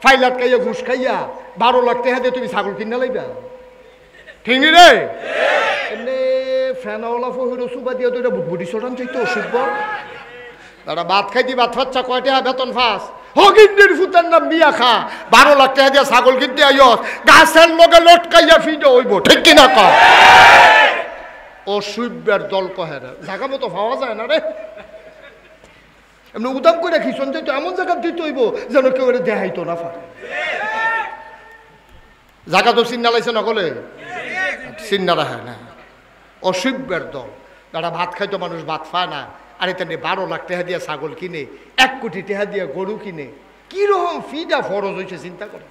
ফাইলাত খাইয়া ঘুষ খাইয়া 12 লাখ টাকা দিয়ে তুমি ছাগল কিনা লাইবা ঠিক নি রে এমনি ফ্যানওয়ালা ফহিরো সুবা দিয়ে তো এটা বুটবুটি সোটান চাইতে অসুখ তারা ভাত খাইতি ভাত ফাচ্চা কয়টা বেতন ফাঁস হগিন্দির ফুতের নাম বিয়া খা 12 লাখ টাকা দিয়ে ছাগল কিনতে আইস গাছের লগে লটকাইয়া ফিডে হইব ঠিক কিনা ক অসুবের দল কহে রে জায়গা মতো পাওয়া যায় না রে এমনি উদাম করে খিচন তো এমন জায়গা দিতে হইব যেন কেউ দেখাইতো না পারে জায়গা তো চিন্না লাইছে নকলে চিন্না রাখে না অসুবের দল যারা ভাত খাইতো মানুষ ভাত পায় না আর এটা 12 লাখ টাকা দিয়ে ছাগল কিনে 1 কোটি টাকা দিয়ে গরু কিনে কিরকম ফিডা ফরজ হয়েছে চিন্তা করে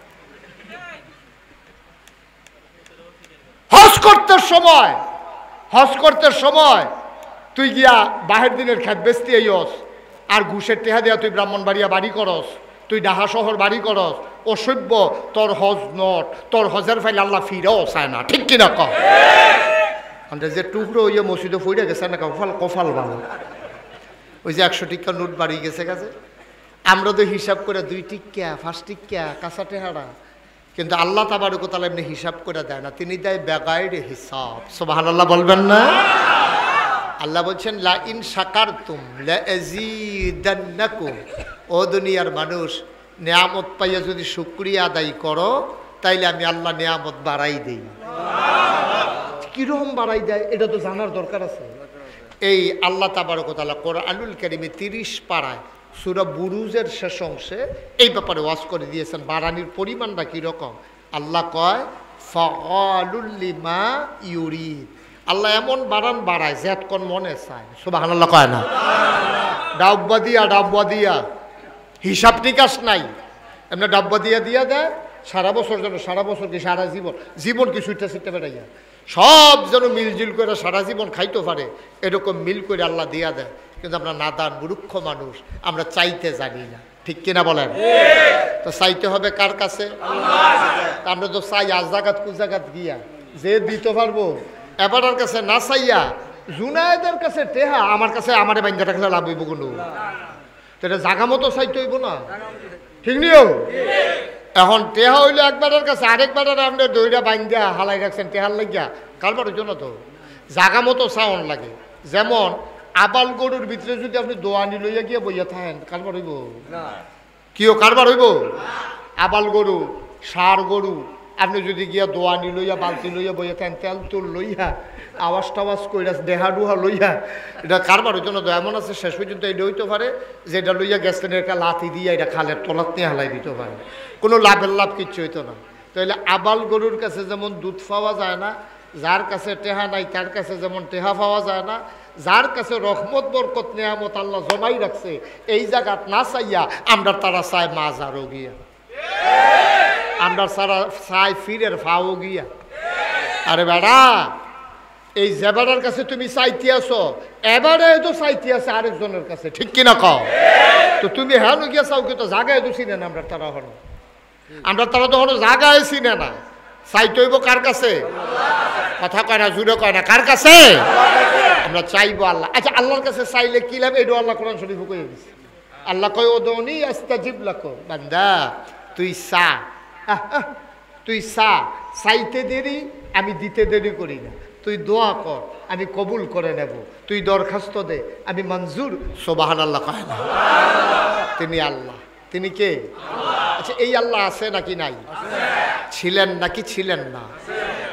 হজ করতে সময় তুই গিয়া বাহের দিনের খেত বেচতে আইস আর ঘুষের টেহা দিয়া তুই ব্রাহ্মণবাড়িয়া বাড়ি করস তুই ডাহা শহর বাড়ি করস অসভ্য তোর হজ নট তোর হজের ফাইল আল্লাহ ফিরেও চায় না ঠিক কিনা ক যে টুকরো হইয়া মসজিদে ফইরে গেছে না কফাল ভালো ওই যে 100 টিকা নোট বাড়ি গেছে আমরা তো হিসাব করে 2 টিকা 5 টিকা কাঁচা টেহারা কিন্তু আল্লাহ তাবারক তাআলা এমনি হিসাব করে দেয় না তিনি দেয় বেগাইরে হিসাব সুবহানাল্লাহ বলবেন না আল্লাহ বলছেন লা ইন শাকারতুম লা আযীদান্নাকুম ও দুনিয়ার মানুষ নিয়ামত পাইয়া যদি শুকরিয়া আদায় করো তাইলে আমি আল্লাহ নিয়ামত বাড়াই দেই কিরকম বাড়াই দেয় এটা তো জানার দরকার আছে এই আল্লাহ তাবারক তাআলা কোরআনুল কারীমে 30 পারায় সূরা বুরুজের শেষ অংশে এই ব্যাপারে ওয়াজ করে দিয়েছেন বাড়ানির পরিমাণটা কীরকম আল্লাহ কয় ফাআলুল লিমা ইউরিদ আল্লাহ এমন বাড়ায় যেত কোন মনে চায় সুবহানাল্লাহ কয় না ডাব্বা দিয়া হিসাব নিকাশ নাই এমনি ডাব্বা দিয়া দেয় সারা বছর যেন সারা বছর কি সারা জীবন কি ছুটতে বেড়াইয়া সব যেন মিলজিল করে সারা জীবন খাইতে পারে এরকম মিল করে আল্লাহ দিয়া দেয় কিন্তু আমরা নাদান মূর্খ মানুষ আমরা চাইতে জানি না ঠিক কিনা বলেন তো চাইতে হবে কার কাছে আমরা তো চাই আজ জাগাত কু জাগাত গিয়া যে দিতে পারবো এবারের কাছে না চাইয়া জুনায়েদের কাছে টেহা আমার কাছে আমারে বাইন্দা রাখলে লাভ হইব কোনো এটা জাগা মতো চাইতে হইব না ঠিক নিও এখন টেহা হইলে একবারের কাছে আরেকবারের আপনি দইরা বাইন্দা হালাই রাখছেন টেহার লাগিয়া কারবার হইতো না তো জাগা মতো চাওন লাগে যেমন আবাল গরুর ভিতরে যদি আপনি দোয়ানি লইয়া গিয়ে বইয়া থাকেন কারবার হইব কিও কারবার হইব আবাল গরু সার গরু আপনি যদি গিয়া দোয়ানি লইয়া বালতি লইয়া বইয়া থাকেন তেল তুল লইয়া আওয়াজ টাওয়াজ কইরা দেহা ডুহা লইয়া এটা কারবার হইতো না তো এমন আছে শেষ পর্যন্ত এটা হইতে পারে যে এটা লইয়া গেছেন একটা লাথি দিয়ে এটা খালের তলাত নিয়ে হালাই দিতে পারে কোনো লাভ কিচ্ছু হইতো না তাহলে আবাল গরুর কাছে যেমন দুধ পাওয়া যায় না যার কাছে টেহা নাই তার কাছে যেমন টেহা পাওয়া যায় না যার কাছে রহমত বরকত নিয়ামত আল্লাহ জমাই রাখছে এই জায়গাত না চাইয়া আমরা তারা চাই মাজারও গিয়া আমরা সারা চাই ফিরের ফাও গিয়া আরে বেড়া এই জেবারের কাছে তুমি চাইতে আসো এবারে তো চাইতে আছে আরেকজনের কাছে ঠিক কিনা কও তো তুমি হ্যাঁ গিয়া চাও কি তো জায়গায় তো চিনে না আমরা তারা তো হলো জায়গায় চিনে না চাইতে হইব কার কাছে কথা কয় না জুড়ে কয় না কার কাছে আমরা চাইবো আল্লাহ আচ্ছা আল্লাহর কাছে চাইলে কি লাভ এটা আল্লাহ কোরআন শরীফে কইয়া দিছে আল্লাহ কয় উদউনি আস্তাজিব লাকুম বান্দা তুই চাইতে দেরি আমি দিতে দেরি করি না তুই দোয়া কর আমি কবুল করে নেব তুই দরখাস্ত দে আমি মঞ্জুর সুবহানাল্লাহ কয় না তিনি আল্লাহ তিনি কে আচ্ছা এই আল্লাহ আছে নাকি নাই ছিলেন নাকি ছিলেন না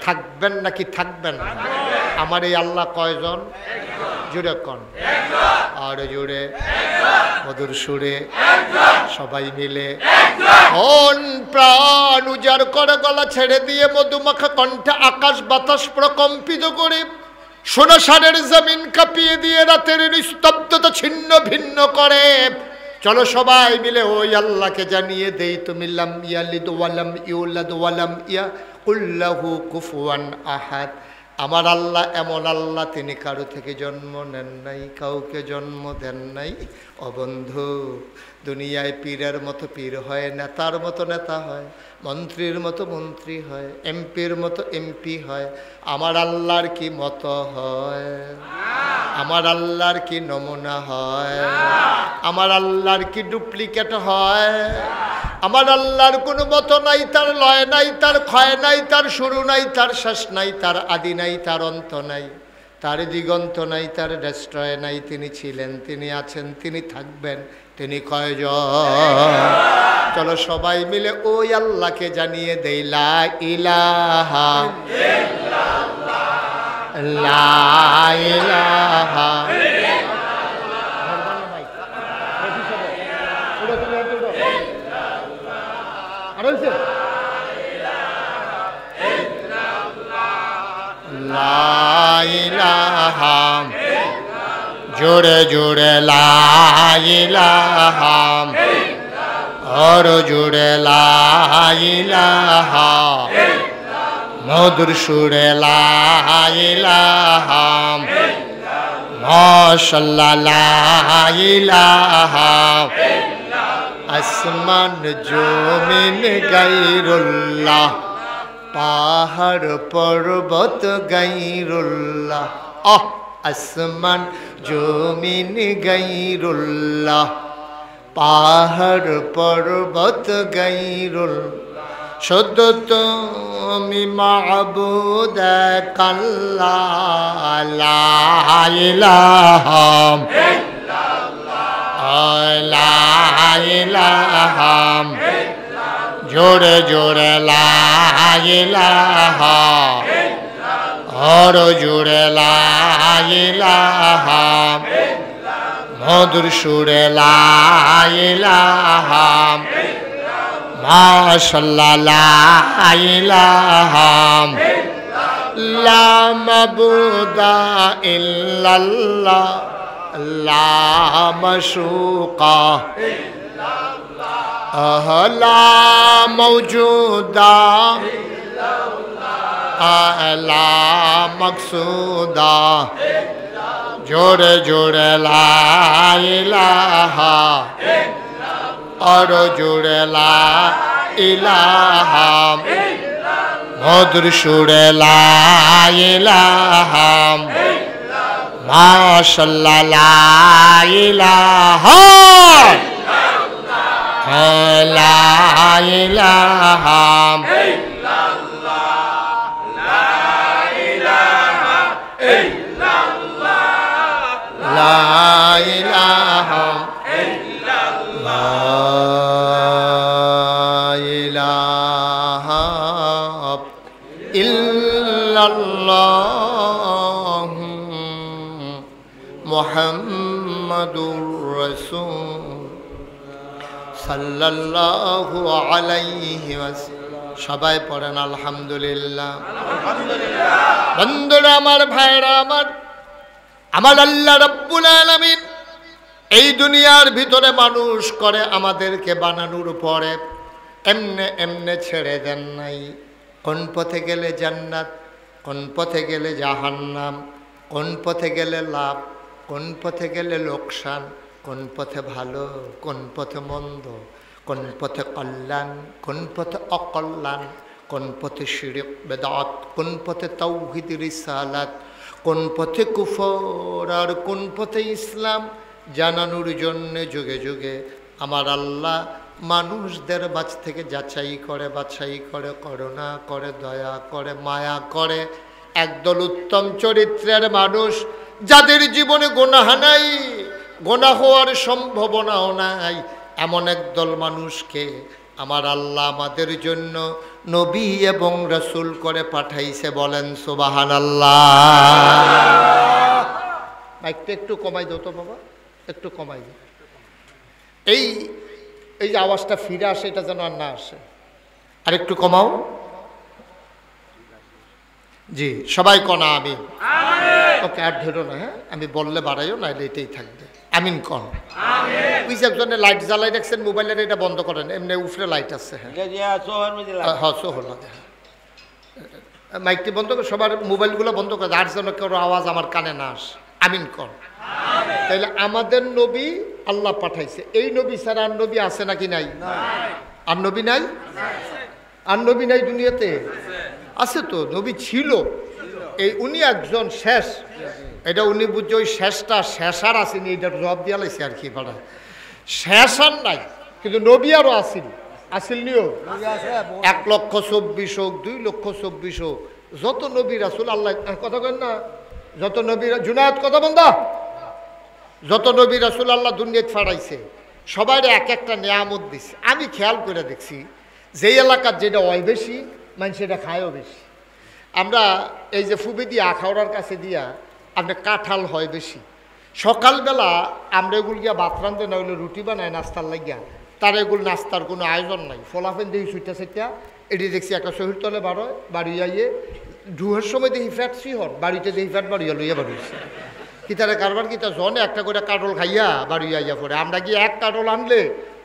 থাকবেন নাকি থাকবেন না আমার এই আল্লাহ কয়জন জুড়ে কন আর জুড়ে মধুর সুরে সবাই মিলে মন প্রাণ উজাড় করে গলা ছেড়ে দিয়ে মধুমাখা কণ্ঠে আকাশ বাতাস প্রকম্পিত করে সোনা সারের জমিন কাঁপিয়ে দিয়ে রাতের নিস্তব্ধতা ছিন্ন ভিন্ন করে চলো সবাই মিলে ওই আল্লাহকে জানিয়ে দেই তুমি লাম ইয়ালিদ ওয়ালাম ইউলাদ ওয়ালাম ইয়াকুল্লাহু কুফুয়ান আহাদ আমার আল্লাহ এমন আল্লাহ তিনি কারো থেকে জন্ম নেন নাই কাউকে জন্ম দেন নাই ও বন্ধু দুনিয়ায় পীরের মতো পীর হয় নেতার মতো নেতা হয় মন্ত্রীর মতো মন্ত্রী হয় এমপির মতো এমপি হয় আমার আল্লাহর কি মতো হয় আমার আল্লাহর কি নমুনা হয় আমার আল্লাহর কি ডুপ্লিকেট হয় আমার আল্লাহর কোনো মতো নাই, তার লয় নাই, তার ক্ষয় নাই, তার শুরু নাই, তার শেষ নাই, তার আদি নাই, তার অন্ত নাই, তার দিগন্ত নাই, তার ডেস্ট্রয় নাই। তিনি ছিলেন, তিনি আছেন, তিনি থাকবেন। তিনি কয়জন? চলো সবাই মিলে ওই আল্লাহকে জানিয়ে দেই লা ইলাহা ইল্লাল্লাহ, লা ইলাহা লা ইলাহা, জোরে জোরে লা ইলাহা, और जुड़े ला इलाहा, मधुर सुरे ला इलाहा, माशाल्लाह ला इलाहा, आसमान जमीन गैरुल्लाह, पहाड़ पर्वत गैरुल्लाह, आसमान जमीन गैरुल्लाह, পাহাড় পর্বত গায়রুল, শুদ্ধ তুমি মাবুদ আল্লাহ, লা ইলাহা ইল্লাল্লাহ, লা ইলাহা, জোরে জোরে লা ইলাহা, और জোরে লা ইলাহা, मधुर सुरे ला इलाहा, माशाल्लाह ला इलाहा, ला मबूदा इल्लल्लाह, ला मशूका ला मौजूदा, ला मकसूदा, जोड़े जोड़े ला इलाहा, और जोड़े ला इलाहा, मधुर सुरे ला इलाहा, माशाल्लाह ला इलाहा, ला इलाहा, ला इलाहा इल्लल्लाह, मुहम्मदुर रसूल সাল্লাল্লাহু আলাইহি ওয়াসাল্লাম। সবাই পড়েন আলহামদুলিল্লাহ। বন্ধুরা আমার, ভাইরা আমার, আমার আল্লাহ রাব্বুল আলামিন এই দুনিয়ার ভিতরে মানুষ করে আমাদেরকে বানানোর পরে এমনে এমনে ছেড়ে দেন নাই। কোন পথে গেলে জান্নাত, কোন পথে গেলে জাহান্নাম, কোন পথে গেলে লাভ, কোন পথে গেলে লোকসান, কোন পথে ভালো, কোন পথে মন্দ, কোন পথে কল্যাণ, কোন পথে অকল্যাণ, কোন পথে শিরক বেদাত, কোন পথে তাওহীদ রিসালাত, কোন পথে কুফর আর কোন পথে ইসলাম জানানোর জন্য যুগে যুগে আমার আল্লাহ মানুষদের মাঝ থেকে যাচাই করে, বাছাই করে, করুণা করে, দয়া করে, মায়া করে। একদল উত্তম চরিত্রের মানুষ যাদের জীবনে গুনাহ নাই, গুনাহ হওয়ার সম্ভাবনাও নাই, এমন একদল মানুষকে আমার আল্লাহ আমাদের জন্য নবী এবং রাসূল করে পাঠাইছে। বলেন সুবহানাল্লাহ। মাইকটা একটু কমাই দাও তো বাবা, একটু কমাই দাও। এই যে আওয়াজটা ফিরে আসে, এটা যেন আর না আসে, আর একটু কমাও। জি, সবাই কনা আমিন। ওকে, আর ধরো না, হ্যাঁ আমি বললে বাড়াইও, নাইলে এটাই থাকবে। আমিন কন। ওই যে একজনে লাইট জ্বালাই রাখছেন মোবাইলের, এটা বন্ধ করেন। এমনি উপরে লাইট আছে, হ্যাঁ সোহর লাগে। মাইকটি বন্ধ করে, সবার মোবাইলগুলো বন্ধ করে, আর যেন কেউ আওয়াজ আমার কানে না আসে। আমিন কন। তাইলে আমাদের নবী আল্লাহ পাঠাইছে। এই নবী ছাড়া আর নবী আছে নাকি নাই? আর নবী নাই? আর নবী নাই দুনিয়াতে? আছে তো, নবী ছিল। এই উনি একজন শেষ। এটা উনি বুঝছে ওই শেষটা শেষ আর আসেনি, এটা জবাব দিয়া লাইছে আর কি। পাড়া শেষ আর নাই, কিন্তু নবী আরও আসেনি। আসিল নিও 1,24,000 হোক 2,24,000 হোক, যত নবী রাসূল আল্লাহ কথা কেন না, যত নবী জুনায়েদ কথা বন্ধ, যত নবী রাসূল আল্লাহ দুনিয়াতে ফাড়াইছে সবাই এক একটা নিয়ামত দিছে। আমি খেয়াল করে দেখছি যেই এলাকার যেটা হয় বেশি মানুষ সেটা খায়ও বেশি। আমরা এই যে ফুবি দিয়া আখাউড়ার কাছে দিয়া আপনার কাঁঠাল হয় বেশি। সকালবেলা আমরা এগুলো গিয়া ভাত রাঁধতে না হইলে রুটি বানায় নাস্তার লাগিয়া, তার এগুলো নাস্তার কোনো আয়োজন নাই। ফলাফেন দেখি সুইটা সেটা এটি দেখছি একটা শহীদ তলে বাড়য় বাড়ি আইয়ে ঢুয়ের সময় দেখি ফ্যাট হন বাড়িতে দেখি ফ্যাট বাড়িয়া লইয়া বাড়িয়েছে কিতারে কারবার কিতা জনে একটা করে কাটল খাইয়া বাড়ি আইয়া পড়ে। আমরা কি এক কাটল আনলে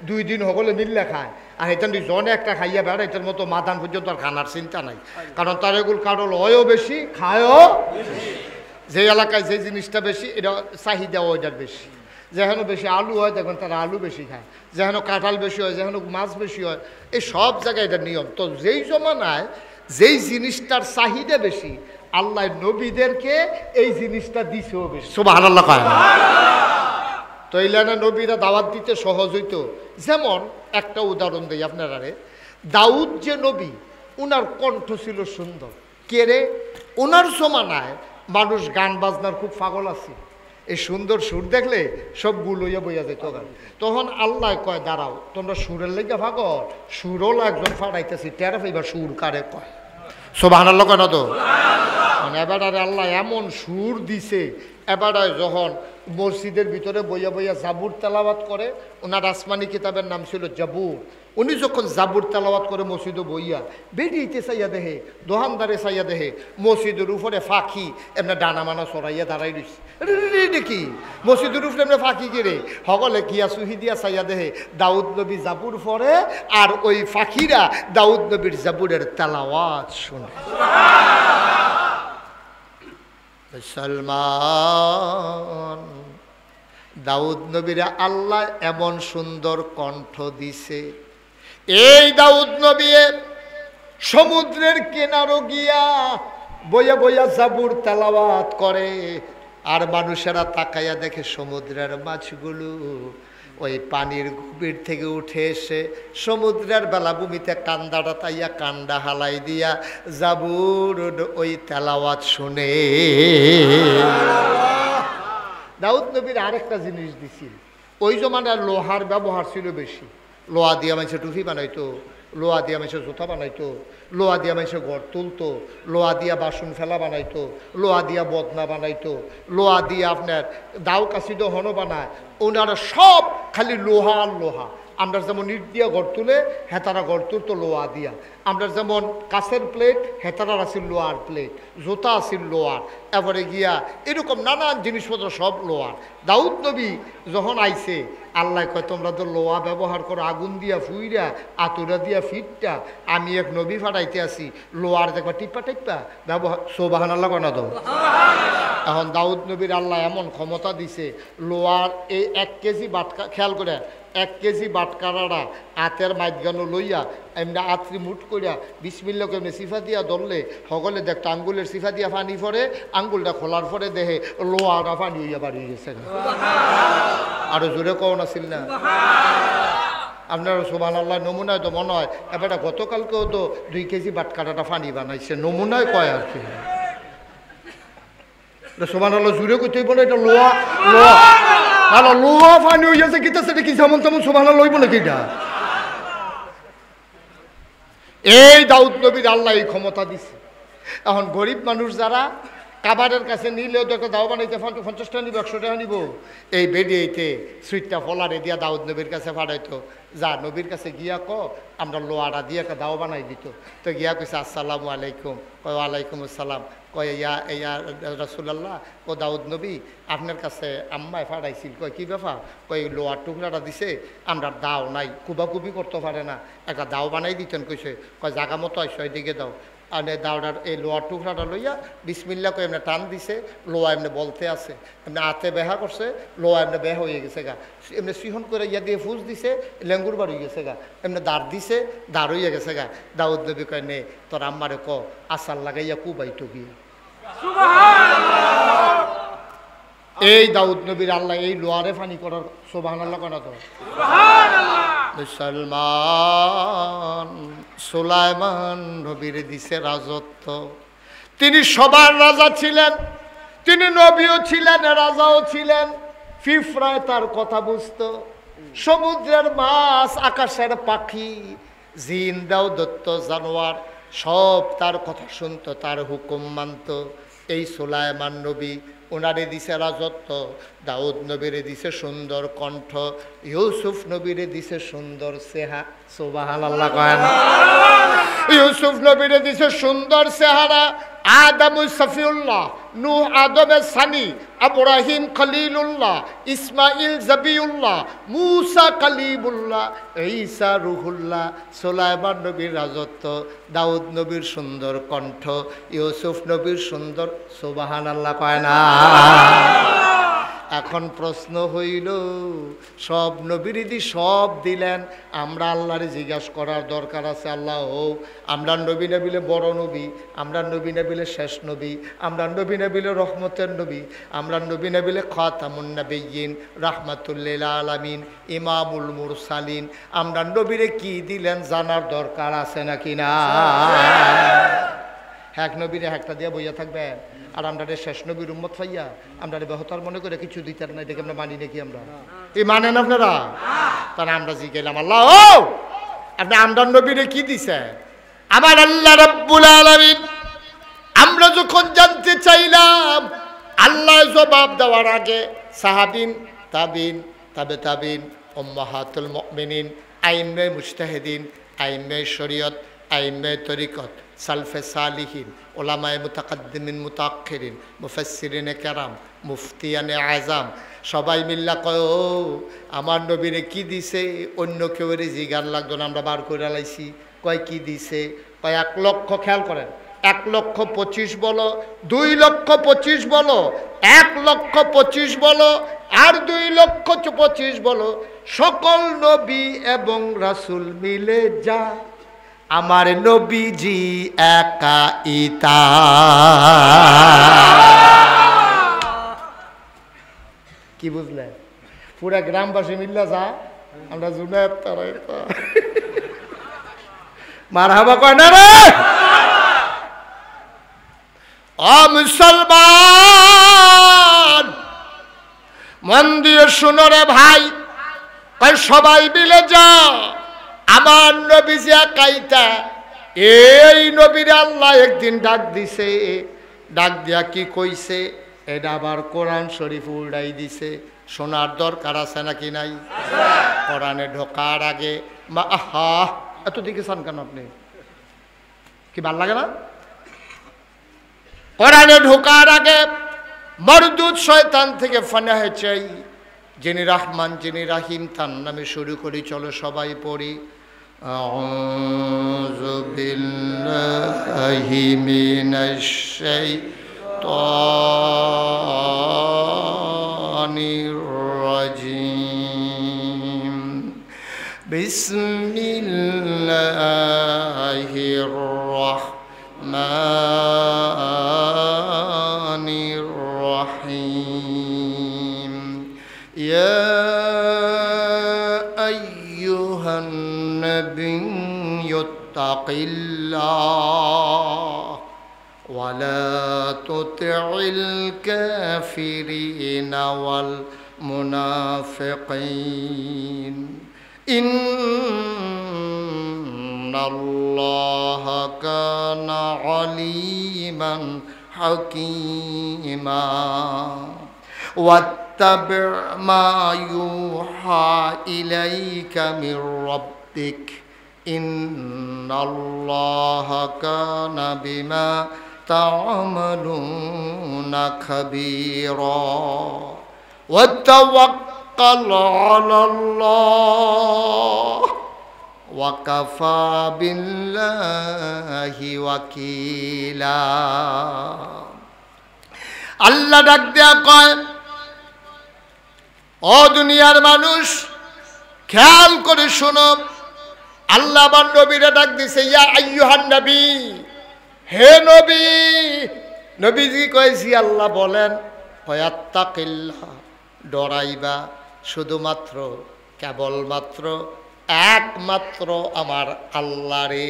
2 দিন হগলে মিললে খায়, আর এখান জনে একটা খাইয়া বেড়া এটার মতো মাদান পর্যন্ত আর খানার চিন্তা নাই, কারণ তার এগুলো কাটল হয়ও বেশি খায়ও। যে এলাকায় যে জিনিসটা বেশি এটা চাহিদা ওইটার বেশি। যেখানে বেশি আলু হয় দেখবেন তারা আলু বেশি খায়, যেখানে কাঁঠাল বেশি হয়, যেখানে মাছ বেশি হয়, এই সব জায়গায় এটা নিয়ম। তো যেই জমানায় যেই জিনিসটার চাহিদা বেশি আল্লাহ নবীদেরকে এই জিনিসটা দিছেও বেশি। সুবহানাল্লাহ কয় না? তো এই লাইনে নবীরা দাওয়াত দিতে সহজ হইতো। যেমন একটা উদাহরণ দিই আপনারা, দাউদ যে নবী উনার কণ্ঠ ছিল সুন্দর। কে রে? ওনার জমানায় মানুষ গান বাজনার খুব পাগল আছে, এই সুন্দর সুর দেখলে সব গুলোইয়া বইয়া যেত গান। তখন আল্লাহ কয় দাঁড়াও তোমরা সুরের লেগে পাগল, সুরও একজন ফাটাইতেছি টেরা এবার সুর কারে কয়। সুবহানাল্লাহ কয় না তো? মানে এবারে আল্লাহ এমন সুর দিছে, এবারে যখন মসজিদের ভিতরে বইয়া বইয়া জাবুর তেলাওয়াত করে, ওনার আসমানি কিতাবের নাম ছিল জাবুর, উনি যখন জাবুর তেলাওয়াত করে মসজিদে বইয়া বেরিয়েতে চাইয়া দেহে, দোকানদারে চাইয়া দেহে মসজিদের উপরে ফাঁকি এমনি ডানা মানা সরাইয়া দাঁড়াই রয়েছে। দেখি মসজিদের উপরে এমনি ফাঁকি কিরে হগলে গিয়া সুহি দিয়া চাইয়া দেহে দাউদ নবী জাবুর পরে, আর ওই ফাঁকিরা দাউদ নবীর জাবুরের তেলাওয়াত শুনে। মুসলমান, দাউদ নবীরা আল্লাহ এমন সুন্দর কণ্ঠ দিছে, এই দাউদ নবী সমুদ্রের কিনারো গিয়া বইয়া বইয়া জাবুর তেলাওয়াত করে, আর মানুষেরা তাকাইয়া দেখে সমুদ্রের মাছগুলো ওই পানির গভীর থেকে উঠে এসে সমুদ্রের বেলাভূমিতে কান্দাটা তাইয়া কান্ডা হালাই দিয়া জাবুর ওই তেলাওয়াত শুনে। দাউদ নবীর আরেকটা জিনিস দিছিল, ওই জমানায় লোহার ব্যবহার ছিল বেশি। লোহা দিয়া মানুষের টুপি বানাইতো, লোহা দিয়া মানুষের জুতা বানাইতো, লোহা দিয়া মানুষের ঘর তুলতো, লোহা দিয়া বাসন ফেলা বানাইতো, লোহা দিয়া বদনা বানাইতো, লোহা দিয়া আপনার দাও কাশিদ হনো বানায়। ওনারা সব খালি লোহা আর লোহা। আমরা যেমন ইট দিয়া ঘর তুলে হেতারা ঘর তুলতো লোহা দিয়া, আমরা যেমন কাছের প্লেট হেতারার আসিল লোহার প্লেট, জুতা আসিল লোহার, এবারে গিয়া এরকম নানান জিনিসপত্র সব লোহার। দাউদ নবী যখন আইছে আল্লাহ কয় তোমরা তো লোহা ব্যবহার করো, আগুন দিয়া ফুইরা আতুরা দিয়া ফিটটা, আমি এক নবী ফাটাইতে আসি লোহার দেখবা টিপ্পা টিপ্পা ব্যবহার। সুবহানাল্লাহ কয় না তো? এখন দাউদ নবীর আল্লাহ এমন ক্ষমতা দিছে, লোহার এই 1 কেজি বাটকা, খেয়াল করে 1 কেজি বাটকারাটা হাতের মাঝখানো লইয়া এমনি আত্রি মুঠ করিয়া বিসমিল্লাহ কেমনি সিফা দিয়া ধরলে সকলে দেখতো আঙ্গুলের সিফা দিয়া পানি পরে, আঙ্গুলটা খোলার পরে দেখে লোহাটা পানি হইয়া বাড়ি গেছে। আরো জোরে কখন আসিল না আপনার? সুবহানাল্লাহ। নমুনায় তো মনে হয় এবার গতকালকেও তো 2 কেজি বাটকারাটা পানি বানাইছে, নমুনায় কয় আর কি। সুবহানাল্লাহ জুড়ে করতে বলে এটা লোহা, লোহা আর লোহা পানি হইয়াছে কিতা সেটা কি যেমন তেমন সুবহানাল্লাহ লইব নাকি এটা? এই দাউদ নবীর আল্লাহ এই ক্ষমতা দিছে। এখন গরিব মানুষ যারা কাবারের কাছে নিলেও তো একটা দাও বানাইতে 50 টাকা নিব, 100 টাকা নিব, এই বেডিয়েতে সুইটটা ফলারে দিয়া দাউদ নবীর কাছে পাঠাইতো, যা নবীর কাছে গিয়া আমরা লোহাটা দিয়ে একটা দাও বানাই দিত। তো গিয়া কইছে আসসালামু আলাইকুম, কয় ওয়ালাইকুম আসসালাম, কয় ইয়া রাসূলুল্লাহ, ও দাউদ নবী আপনার কাছে আম্মায় ফাটাইছিল, কয় কী ব্যাপার? কয় লোহার টুকরাটা দিছে, আমরা দাও নাই, কুবাকুবি করতে পারে না, একটা দাও বানাই দিতেন। কইছে কয় জাগা মতো আসো এদিকে দাও, আর দাওটার এই লোহার টুকরাটা লইয়া বিসমিল্লাহ কই এমনি টান দিছে, লোহা এমনি বলতে আছে, এমনি হাতে বেহা করছে, লোহা এমনি বেহা হয়ে গেছে গা, এমনি সিহন করে ইয়া দিয়ে ফুস দিছে, লেঙ্গুর বার হয়ে গেছে গা, এমনি দাঁড় দিছে, দাঁড় হইয়া গেছে গা। দাউদ নবী কয় নে তোর আম্মারে ক আসার লাগাইয়া কুবাইতো গিয়ে। এই দাউদ নবীর আল্লাহ এই লোহারে ফানি করার সুবহানাল্লাহ করা তো মুসলমান সুলাইমান নবীর দিছে রাজত্ব। তিনি সবার রাজা ছিলেন, তিনি নবীও ছিলেন, রাজাও ছিলেন। ফিফরায় তার কথা বুঝতো, সমুদ্রের মাছ, আকাশের পাখি, জিন দাও দত্ত জানোয়ার সব তার কথা শুনতো, তার হুকুম মানত। এই সুলাইমান নবী, ওনারে দিছে রাজত্ব। দাউদ নবীরে দিছে সুন্দর কণ্ঠ, ইউসুফ নবীরে দিছে সুন্দর চেহারা। সুবহানাল্লাহ কয় না? ইউসুফ নবীরে দিছে সুন্দর চেহারা। আদম সফিউল্লাহ, নূহ আদমের সানি, ইব্রাহিম খলিলুল্লাহ, ইসমাইল জবিউল্লাহ, মুসা কালিমুল্লাহ, ঈসা রুহুল্লাহ। সুলাইমান নবীর রাজত্ব, দাউদ নবীর সুন্দর কণ্ঠ, ইউসুফ নবীর সুন্দর। সুবহানাল্লাহ কয় না? এখন প্রশ্ন হইল, সব নবীরিদি সব দিলেন, আমরা আল্লাহরে জিজ্ঞাসা করার দরকার আছে, আল্লাহ হো আমরা নবী নবিলে বড় নবী, আমরা নবী নবিলে শেষ নবী, আমরা নবী নবিলে রহমতের নবী, আমরা নবী নবিলে খাতামুন নবিয়্যিন, রাহমাতুল্লিল আলামিন, ইমামুল মুরসালিন, আমরা নবীরে কি দিলেন জানার দরকার আছে নাকি না? এক নবীরে একটা দিয়া বইয়া থাকবে, আর আমরা শেষ নবীর উম্মত পাইয়া আমরা বেহতার মনে করে কিছু দিতার না, দেখে আমরা মানি নাকি? আমরা এই মানেন আপনারা? তাহলে আমরা জিজ্ঞাসলাম, আল্লাহ ও আপনি আমরা নবীরে কি দিছে? আমার আল্লাহ রাব্বুল আলামিন আমরা যখন জানতে চাইলাম, আল্লাহ জবাব দেওয়ার আগে সাহাবিন, তাবিন, তাবে তাবিন, উম্মাহাতুল মুমিনিন, আইম্মে মুজতাহিদিন, আইম্মে শরীয়ত, আইম্মে তরিকত, সালফে সালিহিন, ওলামায়ে মুতাকাদ্দিমিন মুতাআখিরিন, মুফাসসিরিনে কেরাম, মুফতিয়ানে আযম সবাই মিল্লা কয়, ও আমার নবীরে কি দিছে? অন্য কেউ জিগার লাগতো না, আমরা বার করে লাইছি। কয় কি দিছে? কয় 1 লক্ষ। খেয়াল করেন, 1,25,000 বলো, 2,25,000 বলো, 1,25,000 বলো, আর 2,25,000 বলো, সকল নবী এবং রাসূল মিলে যা আমার নবীজি একা ইতা। কি বুঝলেন? পুরা গ্রামবাসী মিল্লা যা আমরা জুনায়েদ তারাই মারহাবা কয় না রে? ও মুসলমান মন দিয়ে শুনো রে ভাই, সবাই মিলে যা আমার নবীজি একাইতা। এই নবীর আল্লাহ একদিন ডাক দিছে, ডাক দিয়া কি কইছে? এটা আবার কোরআন শরীফ উল্টাই দিছে। শোনার দরকার আছে নাকি নাই? কোরআনে ঢোকার আগে আহা এত দেখেছেন কেন আপনি? কি ভাল লাগে না? কোরআনে ঢোকার আগে মরদুদ শয়তান থেকে ফানাহে চাই। যিনি রহমান, যিনি রাহিম, তার নামে শুরু করি, চলো সবাই পড়ি। আউযু বিল্লাহি মিনাশ শাইতানির রাজিম। বিসমিল্লাহির রাহমানির রাহিম। ইয়া আইয়ুহান নাবিয়্যু তাকিল্লাহ ওয়া লা তুতি'ল কাফিরিনা ওয়াল মুনাফিকিন ইন্নাল্লাহা কানা আলিমান হাকীমা واتبع ما يوحى إليك من ربك إن الله كان بما تعملون خبيرا وتوكل على الله وكفى بالله وكيلا। আল্লাহ ডাক দেয়া কয়, ও দুনিয়ার মানুষ খেয়াল করে শোনো, আল্লাহ আমার নবীরে ডাক দিছে, ইয়া আইয়ুহান নবী, হে নবী। নবীজি কয়েছি আল্লাহ বলেন, ওয়াত্তাকিল্লাহ, ডরাইবা, শুধুমাত্র কেবলমাত্র একমাত্র আমার আল্লাহ রে।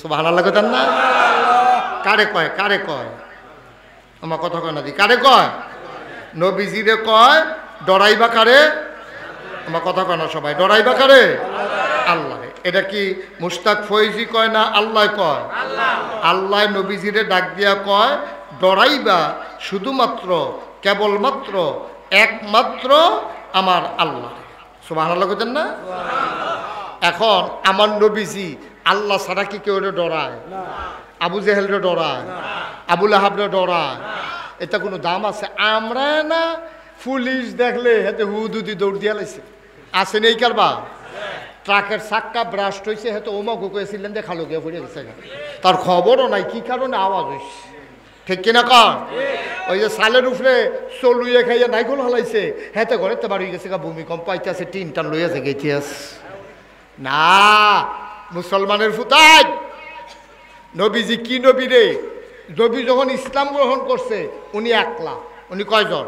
সুবহানাল্লাহ কইতেন না? কারে কয়? কারে কয়? আমার কথা কয় না দি, কারে কয়? নবীজিরে কয়। ডরাইবা কারে? আমার কথা কয় না সবাই, ডরাইবা কারে? আল্লাহ রে। এটা কি মুশতাক ফৈজি কয় না আল্লাহ কয়? আল্লাহ নবীজিরে ডাক দিয়া কয় ডরাইবা শুধুমাত্র কেবলমাত্র একমাত্র আমার আল্লাহ। সুবহানাল্লাহ কইতেন না? এখন আমার নবীজি আল্লাহ ছাড়া কি কেউ ডরায়? আবু জেহেলরে ডরায়? আবু লাহাবরে ডরায়? এটা কোনো দাম আছে? আমরা না পুলিশ দেখলে হাতে হুদুদি দৌড় দিয়া লাইছে, আসেন এই কারবা ট্রাকের চাক্কা ব্রাস্ট হয়েছে, হয়তো ওমাগু কয়েছিলেন যে খালো গিয়ে পড়ে গেছে, তার খবরও নাই কি কারণে আওয়াজ হয়েছে, ঠিক কিনা কর? ওই যে সালের উপরে চলুয়ে খাইয়া নাইকল হালাইছে, হেতে ঘরে তো বাড়ি গেছে, ভূমিকম্প আইতেছে, টিন টান লইয়াছে গেছিয়াস না। মুসলমানের ফুতাই নবীজি কি নবী রে? নবী যখন ইসলাম গ্রহণ করছে উনি একলা। উনি কয়জন?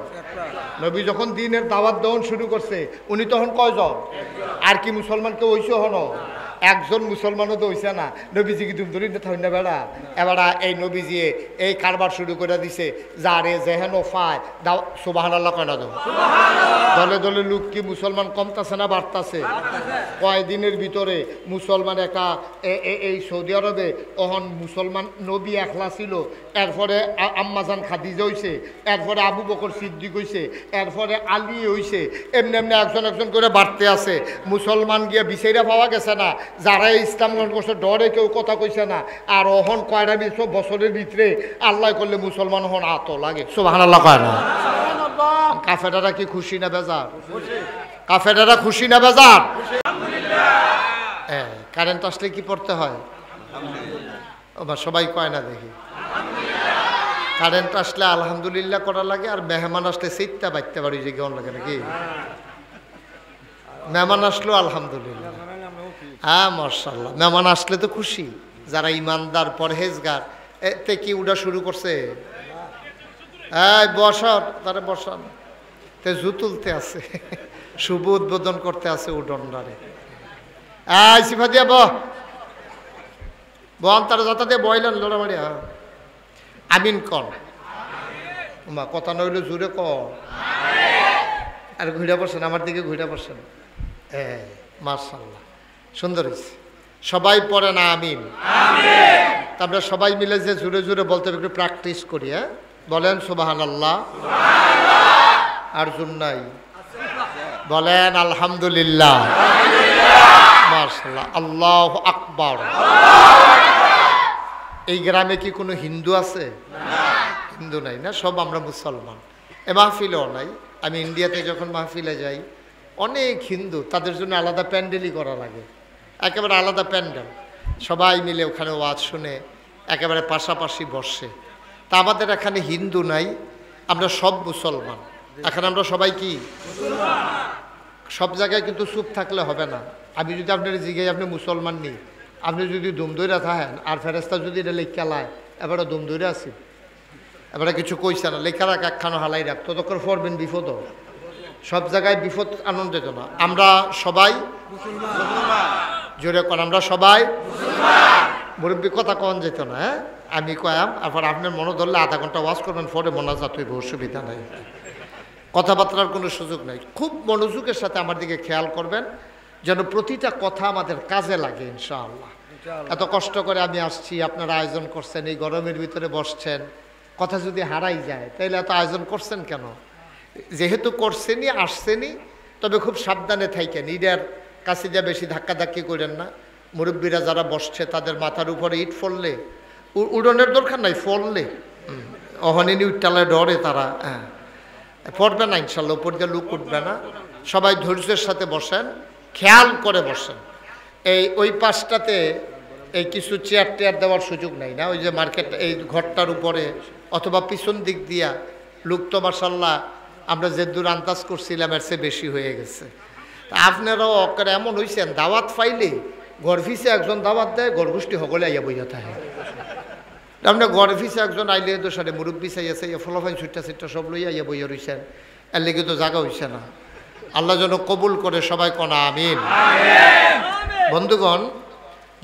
নবী যখন দিনের দাওয়াত দেওয়ান শুরু করছে উনি তখন কয়জন? আর কি মুসলমানকে ওইসে হন? একজন মুসলমানও তো হইছে না। নবীজি কি তুমি ধরি না বেড়া? এবার এই নবীজি এই কারবার শুরু করে দিছে, যারে যেহেন ফায় দাও সুবহানাল্লাহ কয় না দাও। দলে দলে লোক কি মুসলমান কমতাছে না বাড়তাছে? কয়দিনের ভিতরে মুসলমান একটা এই সৌদি আরবে অহন মুসলমান নবী একলা ছিল, এরপরে আম্মাজান খাদিজা হইছে, এরপরে আবু বকর সিদ্দিক হইছে, এরপরে আলী হইছে, এমনি এমনি একজন একজন করে বাড়তে আছে। মুসলমান গিয়ে বিচাইরা পাওয়া গেছে না, যারা ইসলাম গ্রহণ করছে ডরে কেউ কথা কইছে না। আর অহন কয়টা বছরের ভিতরে আল্লাহ করলে মুসলমান হন আত লাগে। সুবহানাল্লাহ কয় না? কাফেরারা কি খুশি না বেজার? কাফেরারা খুশি না বেজার? কারেন্ট আসলে কি পড়তে হয়? সবাই কয় না দেখি। কারেন্ট আসলে আলহামদুলিল্লাহ করা লাগে, আর মেহমান আসলে সিটটা বাঁচতে পারি যে কেমন লাগে নাকি? মেহমান আসলো আলহামদুলিল্লাহ, হ্যাঁ মাশাআল্লাহ। মেহমান আসলে তো খুশি। যারা ইমানদার পরহেজগার এতে কি উড়া শুরু করছে? এই বসার তারা বসান তে জু তুলতে আছে, শুভ উদ্বোধন করতে আছে উডনডারে। এই সিফা দিয়া বন তারা যাতা দিয়ে বইলেন লড়ামারি। আমিন কর মা, কথা নইলে জুড়ে কর। আর ঘুরে বসেন, আমার দিকে ঘুরে বসেন। মাশাআল্লাহ সুন্দর হয়েছে। সবাই পড়ে না আমিন? তারপরে সবাই মিলে যে জুড়ে জুড়ে বলতে হবে, একটু প্র্যাকটিস করি। হ্যাঁ বলেন সুবহানাল্লাহ। আর জুন নাই বলেন আলহামদুলিল্লাহ, মাশাআল্লাহ, আল্লাহু আকবার। এই গ্রামে কি কোনো হিন্দু আছে? হিন্দু নাই না, সব আমরা মুসলমান। এ মাহফিলেও নাই। আমি ইন্ডিয়াতে যখন মাহফিলে যাই অনেক হিন্দু, তাদের জন্য আলাদা প্যান্ডেলই করা লাগে, একেবারে আলাদা প্যান্ডেল। সবাই মিলে ওখানে ওয়াজ শুনে একেবারে পাশাপাশি বসে। তা আমাদের এখানে হিন্দু নাই, আমরা সব মুসলমান। এখানে আমরা সবাই কি সব জায়গায় কিন্তু চুপ থাকলে হবে না। আমি যদি আপনার জিজ্ঞাসা আপনি মুসলমান নেই, আপনি যদি দুমদইরা থাকেন আর ফেরেস্তা যদি এটা লেখা লায় এবারে দুমদইরা আছি, এবারে কিছু কইছে না, লেখা রাখ একখানো হালাই রাখ, ততক্ষণ পড়বেন বিপদ। সব জায়গায় বিপদ আনন্দের জন্য আমরা সবাই জোরে কর, আমরা সবাই মুরব্বী কথা কন যেত না। হ্যাঁ আমি কয়াম, আবার আপনার মনে ধরলে আধা ঘন্টা ওয়াজ করবেন, পরে মোনাজাত হইব, অসুবিধা নেই, কথাবার্তার কোনো সুযোগ নেই। খুব মনোযোগের সাথে আমার দিকে খেয়াল করবেন যেন প্রতিটা কথা আমাদের কাজে লাগে ইনশাআল্লাহ। এত কষ্ট করে আমি আসছি, আপনারা আয়োজন করছেন, এই গরমের ভিতরে বসছেন, কথা যদি হারাই যায় তাইলে এত আয়োজন করছেন কেন? যেহেতু করছেনই আসছেনই, তবে খুব সাবধানে থাকেন, ইটার কাছে যা বেশি ধাক্কাধাক্কি করেন না। মুরব্বীরা যারা বসছে তাদের মাথার উপরে ইট ফললে উড়নের দরকার নাই, ফললে অহনিনি উঠটালে ডরে তারা, হ্যাঁ পড়বে না ইনশাল্লাহ, উপর দিয়ে লুক উঠবে না। সবাই ধৈর্যের সাথে বসেন, খেয়াল করে বসেন। এই ওই পাশটাতে এই কিছু চেয়ার টেয়ার দেওয়ার সুযোগ নাই না, ওই যে মার্কেট এই ঘরটার উপরে অথবা পিছন দিক দিয়া লোক তো মাশাল্লাহ আমরা যে দূর আন্দাজ করছিলাম এর চেয়ে বেশি হয়ে গেছে। আপনারাও অকারে এমন হয়েছেন, দাওয়াত পাইলে ঘর ফিসে একজন দাওয়াত দেয়, গড়গোষ্ঠী সকলে আইয়া বইয়া থাকে। আপনি ঘর ফিসে একজন আইলে তো সারে মুরব্বী চাইয়াছে, ফলাফাইন ছুটটা ছিটটা সব লইয়া আইয়া বইয়া রয়েছেন, এর লেগে তো জায়গা হয়েছে না। আল্লাহ যেন কবুল করে, সবাই কোনা আমিন। বন্ধুগণ,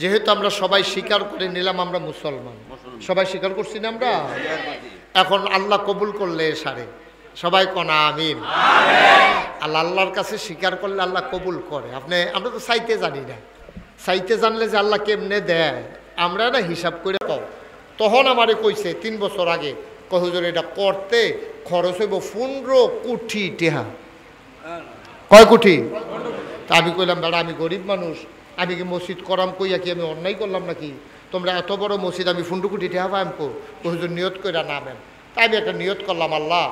যেহেতু আমরা সবাই স্বীকার করে নিলাম আমরা মুসলমান, সবাই স্বীকার করছি না আমরা, এখন আল্লাহ কবুল করলে সারে, সবাই কোনা আমিন। আল্লাহ আল্লাহর কাছে স্বীকার করলে আল্লাহ কবুল করে। আমরা তো চাইতে জানি না, চাইতে জানলে যে আল্লাহ কেমনে দেয় আমরা না হিসাব করে পাও। তখন আমারে কইছে 3 বছর আগে, হুজুর এটা করতে খরচ হইব 15 কোটি টেহা। কয় কোটি? তা আমি কইলাম দাদা আমি গরিব মানুষ, আমি কি মসজিদ করাম কইয়া কি আমি অন্যায় করলাম নাকি? তোমরা এত বড় মসজিদ আমি 15 কোটি টেহা পাইম কো? হুজুর নিয়ত কইরা নামেন। তাই আমি একটা নিয়ত করলাম, আল্লাহ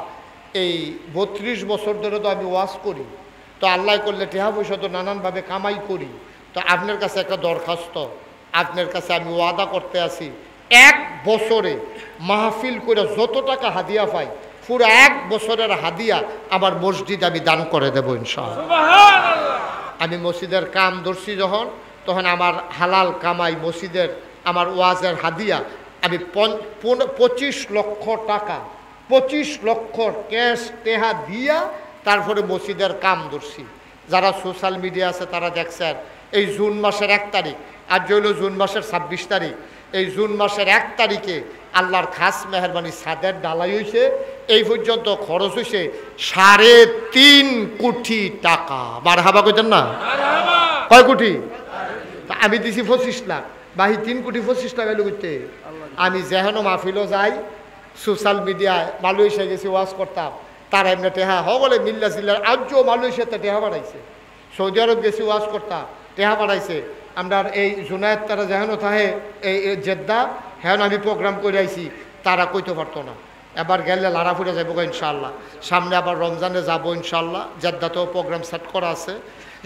এই 32 বছর ধরে তো আমি ওয়াজ করি, তো আল্লাহ করলে টেহা পয়সা তো নানানভাবে কামাই করি, তো আপনার কাছে একটা দরখাস্ত, আপনার কাছে আমি ওয়াদা করতে আসি 1 বছরে মাহফিল করে যত টাকা হাদিয়া পাই পুরো 1 বছরের হাদিয়া আমার মসজিদ আমি দান করে দেবো ইনশাআল্লাহ। আমি মসজিদের কাম ধরছি যখন, তখন আমার হালাল কামাই মসজিদের আমার ওয়াজের হাদিয়া আমি 25 লক্ষ টাকা 25 লক্ষ ক্যাশ টেহা দিয়া তারপরে মসজিদের কাম ধরছি। যারা সোশ্যাল মিডিয়া আছে তারা দেখছেন, এই জুন মাসের 1 তারিখ, আজ হইল জুন মাসের 26 তারিখ, এই জুন মাসের 1 তারিখে আল্লাহর খাস মেহরবানি ছাদের ডালাই হয়েছে, এই পর্যন্ত খরচ হয়েছে 3.5 কোটি টাকা। মারহাবা কইতেন না? কয় কোটি? তা আমি দিছি 25 লাখ, বাহি 3 কোটি 25 টাকা লুকতে। আমি যেহেন মাহফিলও যাই, সোশ্যাল মিডিয়ায় মালয়েশিয়া গেছি ওয়াজ করতাম, তারা এমনি টেহা বলে মিল্লা জিল্লার আজও মালয়েশিয়াতে টেহা বাড়াইছে। সৌদি আরব গেছি ওয়াজ করতাম, টেহা বাড়াইছে। আমরা এই জুনায়েদ তারা যেহেন থাহে এই জেদ্দা, হ্যাঁ আমি প্রোগ্রাম করে আইছি, তারা কইতে পারতো না। এবার গেলে লারাফুরে যাবো ইনশাআল্লাহ, সামনে আবার রমজানে যাবো ইনশাআল্লাহ। জেদ্দাতেও প্রোগ্রাম সেট করা আছে,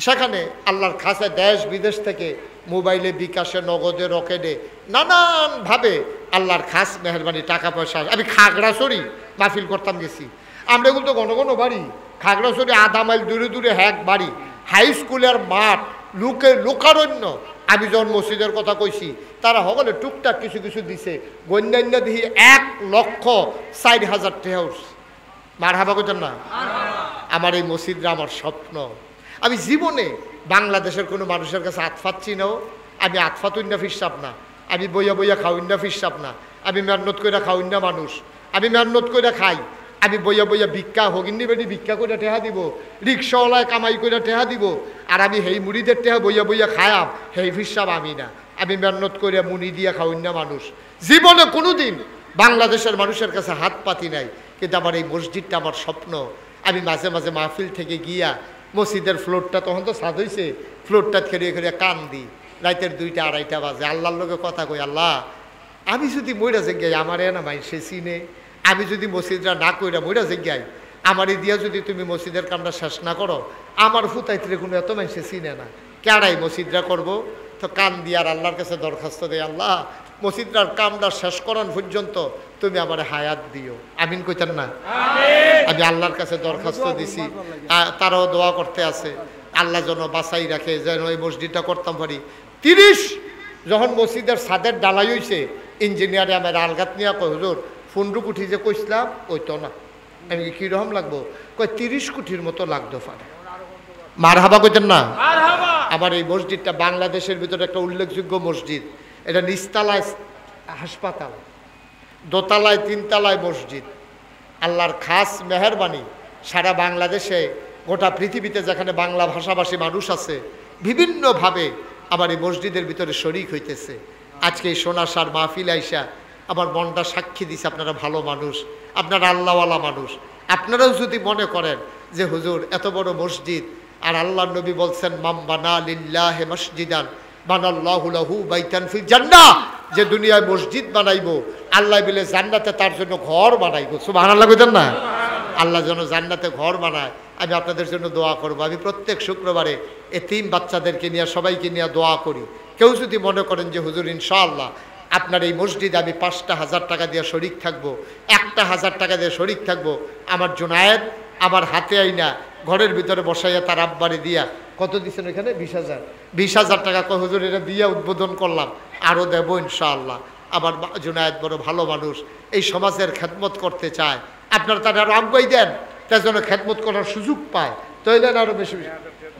সেখানে আল্লাহর খাসে দেশ বিদেশ থেকে মোবাইলে, বিকাশে, নগদে, রকেটে নানানভাবে আল্লাহর খাস মেহরবানি টাকা পয়সা। আমি খাগড়াছড়ি মাহফিল করতাম গেছি, আমরা এগুলো তো ঘন ঘন বাড়ি, খাগড়াছড়ি আধা মাইল দূরে দূরে হ্যাক বাড়ি, হাই স্কুলের মাঠ, লোকারণ্য। আমি যখন মসজিদের কথা কইছি, তারা সকলে টুকটাক কিছু কিছু দিছে, গণ্যান্য দিহি 1,04,000 টাকা উঠছে। মারহাবা কইতেন না? আমার এই মসজিদরা আমার স্বপ্ন। আমি জীবনে বাংলাদেশের কোনো মানুষের কাছে আতফাচ্ছি নাও, আমি আতফাতুন্না ফিরসাব না, আমি বইয়া বইয়া খাউন্না ফিরসাব না, আমি মেহনত করে খাউন্না মানুষ, আমি মেহনত করে খাই, আমি বইয়া বইয়া ভিক্ষা হগিন্নি বেটি ভিক্ষা করে টেহা দিব, রিক্সাওয়ালায় কামাই করে টেহা দিব, আর আমি হেই মুড়িদের টেহা বইয়া বইয়া খায়াম, হেই ফিরসাব আমি না। আমি মেহনত করে মুনি দিয়া খাউন্না মানুষ। জীবনে কোনোদিন বাংলাদেশের মানুষের কাছে হাত পাতি নাই, কিন্তু আমার এই মসজিদটা আমার স্বপ্ন। আমি মাঝে মাঝে মাহফিল থেকে গিয়া মসজিদের ফ্লোরটা, তখন তো সাদ হয়েছে, ফ্লোরটা খেলিয়ে খেলিয়ে কান দিই, রাতের 2টা 2:30 বাজে আল্লাহর লোকে কথা কই, আল্লাহ আমি যদি মইরা যাই আমার না মাই সে চিনে, আমি যদি মসজিদরা না কইরা মইরা যাই, আমার দিয়া যদি তুমি মসজিদের কামটা শেষ না করো, আমার ফুতাইতে কোনো এত মানুষে চিনে না, কেড়াই মসজিদরা করবো? তো কান দিয়ে আর আল্লাহর কাছে দরখাস্ত দেয়, আল্লাহ মসজিদটার কামটা শেষ করান পর্যন্ত তুমি আমার হায়াত দিও। আমিন কইতেন না? আমি আল্লাহর কাছে দরখাস্ত দিছি, তারাও দোয়া করতে আছে, আল্লাহ যেন বাঁচাই রাখে, যেন এই মসজিদটা করতাম পারি। 30 যখন মসজিদের ছাদের ডালাই হয়েছে, ইঞ্জিনিয়ারে আমার আলগাত নিয়ে কয়, হুজুর 15 কোটি যে কইছিলাম ওই তো না। আমি কীরকম লাগবো? কয় 30 কোটির মতো লাগতো পারে। মারহাবা কইতেন না? আমার এই মসজিদটা বাংলাদেশের ভিতরে একটা উল্লেখযোগ্য মসজিদ। এটা নিচতলায় হাসপাতাল, দোতলায় 3 তলায় মসজিদ। আল্লাহর খাস মেহরবানি, সারা বাংলাদেশে গোটা পৃথিবীতে যেখানে বাংলা ভাষাভাষী মানুষ আছে, বিভিন্নভাবে আমার এই মসজিদের ভিতরে শরিক হইতেছে। আজকে এই সোনাসার মাহফিল আইসা আমার মনটা সাক্ষী দিছে, আপনারা ভালো মানুষ, আপনারা আল্লাহওয়ালা মানুষ। আপনারাও যদি মনে করেন যে হুজুর এত বড় মসজিদ, আর আল্লাহ নবী বলছেন মাম বানা লিল্লাহি মসজিদান বানাল্লাহু লাহু বাইতান ফিল জান্নাহ, যে দুনিয়ায় মসজিদ বানাইবো আল্লাহ বলে জান্নাতে তার জন্য ঘর বানাইবো। সুবহানাল্লাহ কইতেন না? আল্লাহ যেন জান্নাতে ঘর বানায়, আমি আপনাদের জন্য দোয়া করব। আমি প্রত্যেক শুক্রবারে এতিম বাচ্চাদেরকে নিয়ে, সবাইকে নিয়ে দোয়া করি। কেউ যদি মনে করেন যে হুজুর ইনশাআল্লাহ আপনার এই মসজিদে আমি 5টা 1000 টাকা দিয়ে শরিক থাকবো, 1টা 1000 টাকা দিয়ে শরিক থাকবো, আমার জুনায়েদ আমার হাতে আইনা ঘরের ভিতরে বসাইয়া তার আব্বারে দিয়া, কত দিচ্ছেন ওইখানে? 20,000 টাকা। কয় হুজুর এটা দিয়া উদ্বোধন করলাম, আরও দেবো ইনশাআল্লাহ। আমার জুনায়েদ বড় ভালো মানুষ, এই সমাজের খেদমত করতে চায়, আপনারা তারা আরও আগুয়াই দেন, তার জন্য খেদমত করার সুযোগ পায়। তৈলেন আরো বেশি বেশি।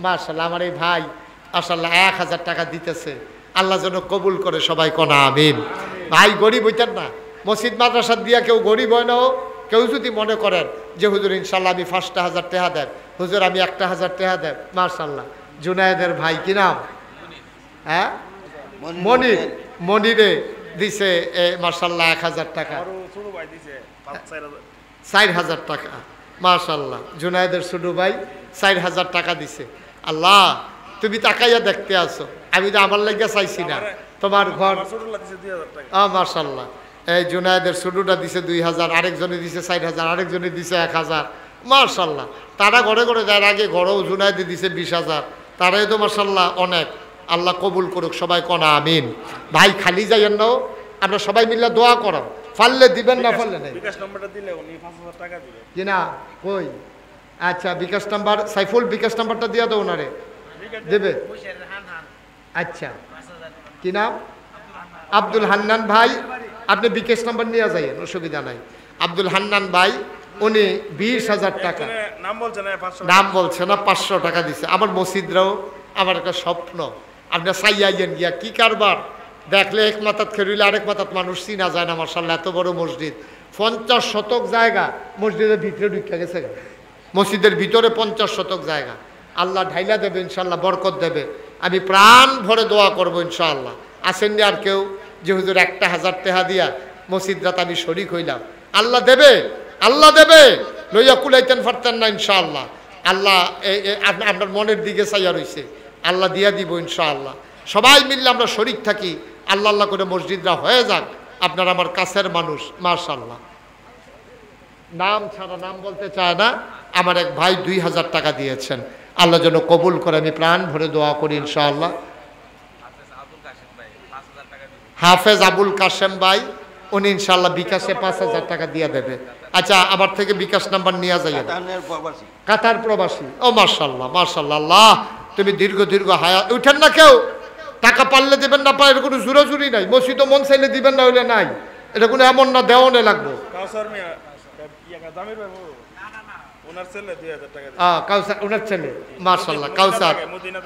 মাশাআল্লাহ আমার এই ভাই মাশাআল্লাহ 1000 টাকা দিতেছে, আল্লাহ যেন কবুল করে, সবাই কোনা আমিন। ভাই গরিব হইতেন না, মসজিদ মাদ্রাসা দিয়া কেউ গরিব হয় না। কেউ যদি মনে করেন যে হুজুর ইনশাল্লাহ আমি 5,000 টাকা দেন, হুজুর আমি 1,000 টাকা দেন, মাশাআল্লাহ। জুনায়েদের ভাই কি নাম? হ্যাঁ মনির, মনিরে দিছে মাশাআল্লাহ 1000 টাকা, 4,000 টাকা মাশাআল্লাহ। জুনায়েদের ছোট ভাই 4,000 টাকা দিছে। আল্লাহ তুমি তাকাইয়া দেখতে আসো, আমি তো আমার লাগিয়া চাইছি না, তোমার ঘর। মাশাআল্লাহ এই জুনায়েদের ছোটটা দিছে 2,000, আরেকজনে দিছে 4,000, আরেকজনে দিছে 1,000 মাশাআল্লাহ। তারা ঘরে ঘরে যার আগে ঘরেও জুনায়েদে দিছে 20,000, তারাই তো মাশাআল্লাহ অনেক। আল্লাহ কবুল করুক, সবাই কোনা আমিন। ভাই খালি যাইয়েন না, আমরা সবাই মিলে দোয়া করাম, ফাললে দিবেন না ফাললে নাই। বিকাশ নাম্বারটা দিলে উনি 5,000 টাকা দিবেন কি না কই? আচ্ছা বিকাশ নাম্বার, সাইফুল বিকাশ নাম্বারটা দিয়া দাও ওনারে, দেবে। আচ্ছা কি নাম? আব্দুল হান্নান ভাই, আপনি বিকাশ নাম্বার নিয়ে যাইয়েন, অসুবিধা নাই। আব্দুল হান্নান ভাই উনি 20,000 টাকা, নাম বলছে না 500, নাম বলছে না, 500 টাকা দিছে। আমার মসজিদরাও আমার একটা স্বপ্ন, আপনি চাইয়াইয়েন গিয়া কি কারবার দেখলে এক মাথাত খেরুইলে আরেক মাথাত মানুষ চিনা যায় না। মাশাআল্লাহ এত বড় মসজিদ, 50 শতক জায়গা মসজিদের ভিতরে ঢুকে গেছে, মসজিদের ভিতরে 50 শতক জায়গা। আল্লাহ ঢাইলা দেবে ইনশাআল্লাহ, বরকত দেবে। আমি প্রাণ ভরে দোয়া করবো ইনশাআল্লাহ। আসেননি আর কেউ যে হুজুর 1,000 টাকা দিয়া মসজিদ রাত আমি শরিক হইলাম? আল্লাহ দেবে, আল্লাহ দেবে, লইয়া কুলাইতেন পারতেন না ইনশাআল্লাহ। আল্লাহ আপনার মনের দিকে চাইয়া রইছে, আল্লাহ দিয়া দিব ইনশাআল্লাহ। সবাই মিললে আমরা শরিক থাকি, আল্লাহ আল্লাহ করে মসজিদরা হয়ে যাক। আপনার আমার কাছের মানুষ, মাশাআল্লাহ। নাম ছাড়া নাম বলতে চায় না, আমার এক ভাই 2,000 টাকা দিয়েছেন, আল্লাহ যেন কবুল করে, আমি প্রাণ ভরে দোয়া করি ইনশাআল্লাহ। হাফেজ আবুল কাশেম ভাই উনি ইনশাআল্লাহ বিকাশে 5,000 টাকা দিয়ে দেবে। আচ্ছা আমার থেকে বিকাশ নাম্বার নিয়ে যাই। কাতার প্রবাসী, ও মাশাআল্লাহ মাশাআল্লাহ। আল্লাহ তুমি দীর্ঘ দীর্ঘ হায়াত। উঠেন না কেউ, টাকা পারলে দিবেন, না পারলে কোনো জুরাজুরি নাই। মসজিদ মন চাইলে দিবেন, না হইলে নাই, এটা কোনো এমন না দেওয়ানে লাগবো। কাউসার ওনার ছেলে মাশাআল্লাহ, কাউসার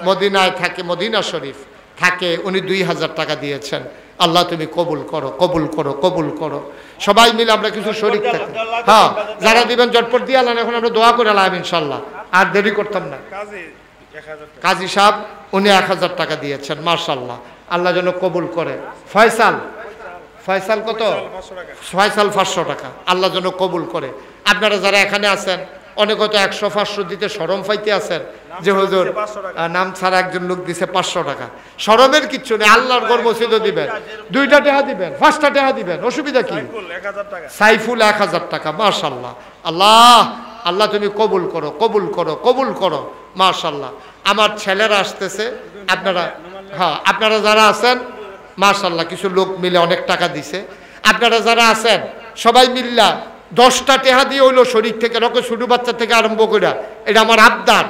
মদিনায় থাকে, মদিনা শরীফ থাকে, উনি 2,000 টাকা দিয়েছেন। আল্লাহ তুমি কবুল করো, কবুল করো, কবুল করো। সবাই মিলে আমরা কিছু শরীক থাকি। হ্যাঁ যারা দিবেন জটপট দিয়ে আলেন, এখন আমরা দোয়া করে আলাম ইনশাআল্লাহ, আর দেরি করতাম না। কাজী সাহেব উনি 1,000 টাকা দিয়েছেন, মাশাআল্লাহ, আল্লাহ যেন কবুল করে। ফয়সাল, ফয়সাল কত? ফয়সাল 500 টাকা, আল্লাহ যেন কবুল করে। আপনারা যারা এখানে আছেন অনেক হয়তো 100-500 দিতে শরম পাইতে আছেন যে হুজুর নাম ছাড়া একজন লোক দিছে 500 টাকা। শরমের কিচ্ছু নেই, আল্লাহর ঘর মসজিদও দিবেন, 2টা টাকা দিবেন, 5টা টাকা দিবেন, অসুবিধা কি? সাইফুল 1,000 টাকা, মাশাআল্লাহ। আল্লাহ আল্লাহ তুমি কবুল করো, কবুল করো, কবুল করো, মাশাআল্লাহ। আমার ছেলেরা আসতেছে, আপনারা হ্যাঁ আপনারা যারা আছেন মাশাআল্লাহ, কিছু লোক মিলে অনেক টাকা দিছে। আপনারা যারা আছেন সবাই মিল্লা 10টা টাকা দিয়ে হইলো শরীর থেকে, রকে ছোট বাচ্চা থেকে আরম্ভ করে, এটা আমার আবদার।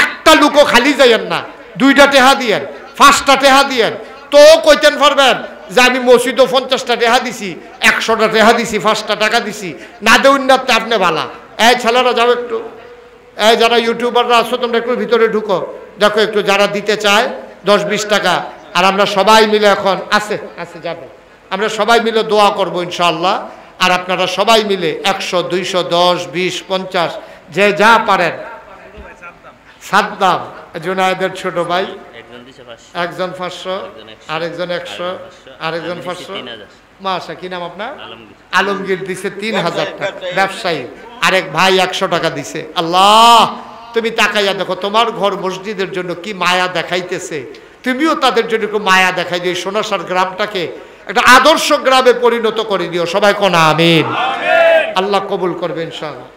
একটা লোকও খালি যাইয়েন না, 2টা টাকা দিয়েন, 5টা টাকা দিয়েন। তো কইতেন পারবেন যে আমি মসজিদও 50টা টাকা দিছি, 100টা টাকা দিছি, 5টা টাকা দিছি, না দেউন না আপনি ভালা। এই ছেলেরা যাও একটু, এই যারা ইউটিউবাররা আছো তোমরা একটু ভিতরে ঢুকো, দেখো একটু যারা দিতে চায় 10-20 টাকা। আর আমরা সবাই মিলে এখন আছে আছে যাবে, আমরা সবাই মিলে দোয়া করবো ইনশাআল্লাহ। আর আপনারা সবাই মিলে 100, 200, 10, 20, 50 যে যা পারেন। সাদ্দাম জুনায়েদের ছোট ভাই, একজন 500, আরেকজন 100, আরেকজন 500। মাশা কি নাম আপনার? আলমগীর দিছে 3,000 টাকা, ব্যবসায়ী। আরেক ভাই 100 টাকা দিছে। আল্লাহ তুমি তাকাইয়া দেখো, তোমার ঘর মসজিদের জন্য কি মায়া দেখাইতেছে, তুমিও তাদের জন্য একটু মায়া দেখাই দিও। সোনাসার গ্রামটাকে একটা আদর্শ গ্রামে পরিণত করে দিও, সবাই কোনা আমিন। আল্লাহ কবুল করবে ইনশাআল্লাহ।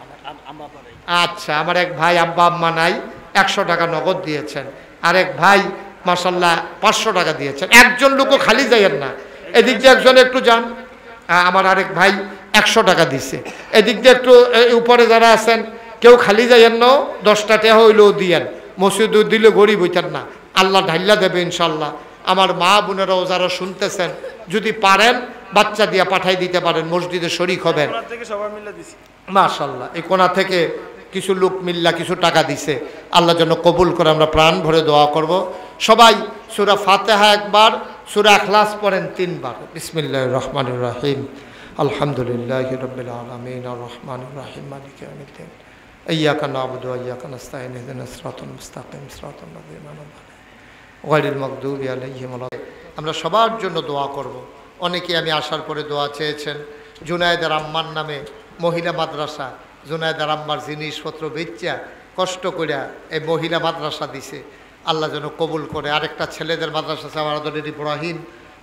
আচ্ছা আমার এক ভাই আব্বা আম্মা নাই, 100 টাকা নগদ দিয়েছেন। আরেক ভাই মাশাআল্লাহ 500 টাকা দিয়েছেন। একজন লোকও খালি যাইয়েন না, এদিক দিয়ে একজন একটু যান। আমার আরেক ভাই 100 টাকা দিছে, এদিক দিয়ে একটু উপরে যারা আছেন কেউ খালি যাইয়েন না, 10টা টাকা হইলেও দিয়েন, মসজিদও দিলে গরিব হইতেন না, আল্লাহ ঢাইলা দেবে ইনশাআল্লাহ। আমার মা বোনেরাও যারা শুনতেছেন যদি পারেন বাচ্চা দিয়া পাঠাই দিতে পারেন, মসজিদে শরীক হবেন মাশাআল্লাহ। এই কোণা থেকে কিছু লোক মিল্লা কিছু টাকা দিছে, আল্লাহ যেন কবুল করে। আমরা প্রাণ ভরে দোয়া করব। সবাই সূরা ফাতিহা একবার, সূরা ইখলাস পড়েন 3 বার। বিসমিল্লাহির রহমানির রহিম। আলহামদুলিল্লাহি রাব্বিল আলামিন আর রহমানির রহিম মালিকি ইয়াউমিদ্দিন ইয়্যাকা না'বুদু ওয়া ইয়্যাকা নাস্তাঈন ইহদিনাস সিরাতাল মুস্তাকিম সিরাতাল লাযিনা আন'আমতা আলাইহিম গায়রিল মাগদুবি আলাইহিম ওয়া আমরা সবার জন্য দোয়া করব। অনেকেই আমি আসার পরে দোয়া চেয়েছেন। জুনায়েদের আম্মার নামে মহিলা মাদ্রাসা, জুনায়েদের আম্মার জিনিসপত্র বেচা কষ্ট করিয়া এই মহিলা মাদ্রাসা দিছে, আল্লাহ যেন কবুল করে। আরেকটা ছেলেদের মাদ্রাসা আছে আমার আদরের ইব্রাহিম,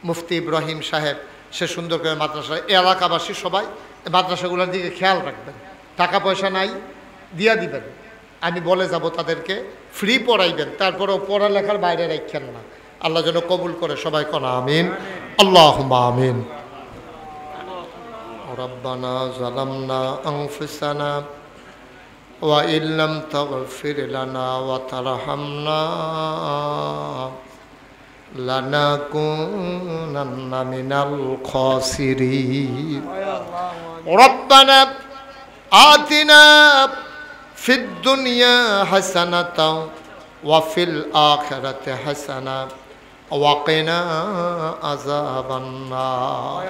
মুফতি ইব্রাহিম সাহেব, সে সুন্দর করে মাদ্রাসা। এই এলাকাবাসী সবাই এই মাদ্রাসাগুলোর দিকে খেয়াল রাখবেন। টাকা পয়সা নাই, দিয়া দিবেন, আমি বলে যাব তাদেরকে, ফ্রি পড়াইবেন, তারপরেও পড়ালেখার বাইরে রাখছেন না। আল্লাহ যেন কবুল করে। সবাই কোন আমিন, আল্লাহুম্মা আমিন। রব্বানা যালামনা আনফুসানা ওয়া ইল্লাম তাগফির লানা ওয়া তারহামনা লানাকুনান্না মিনাল খাসিরিন। রব্বানা আতিনা ফিদ দুনিয়া হাসানাতাও ওয়া ফিল আখিরাতি হাসানা ওয়া কিনা আযাবান নার।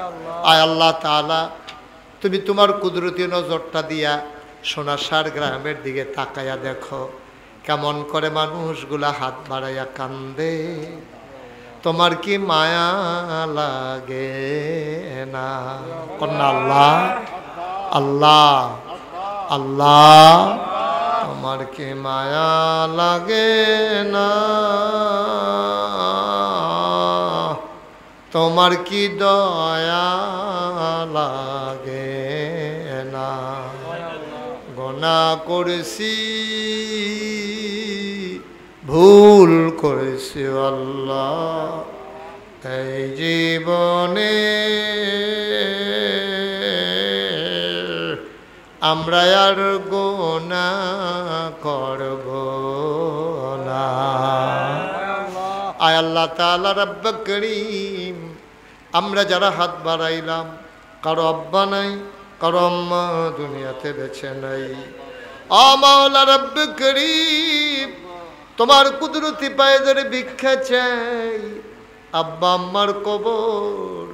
আয় আল্লাহ তাআলা, তুমি তোমার কুদরতি নজরটা দিয়া সোনাসার গ্রামের দিকে তাকায়া দেখো কেমন করে মানুষগুলা হাত বাড়াইয়া কান্দে। তোমার কি মায়া লাগে না? কন্যা আল্লাহ আল্লাহ আল্লাহ, তোমার কি মায়া লাগে না? তোমার কি দয়া লাগে না? গুনাহ করেছি, ভুল করেছি আল্লাহ, এই জীবনে আমরা আর গুনাহ করব না। আয় আল্লাহ তাআলা রব্বে করিম, আমরা যারা হাত বাড়াইলাম, কারো আব্বা নাই, কারো আম্মা দুনিয়াতে বেঁচে নাই, ও মাওলা রব্বে করিম, তোমার কুদরতি পায়ে ধরে ভিক্ষা চাই। আব্বা আম্মার কবর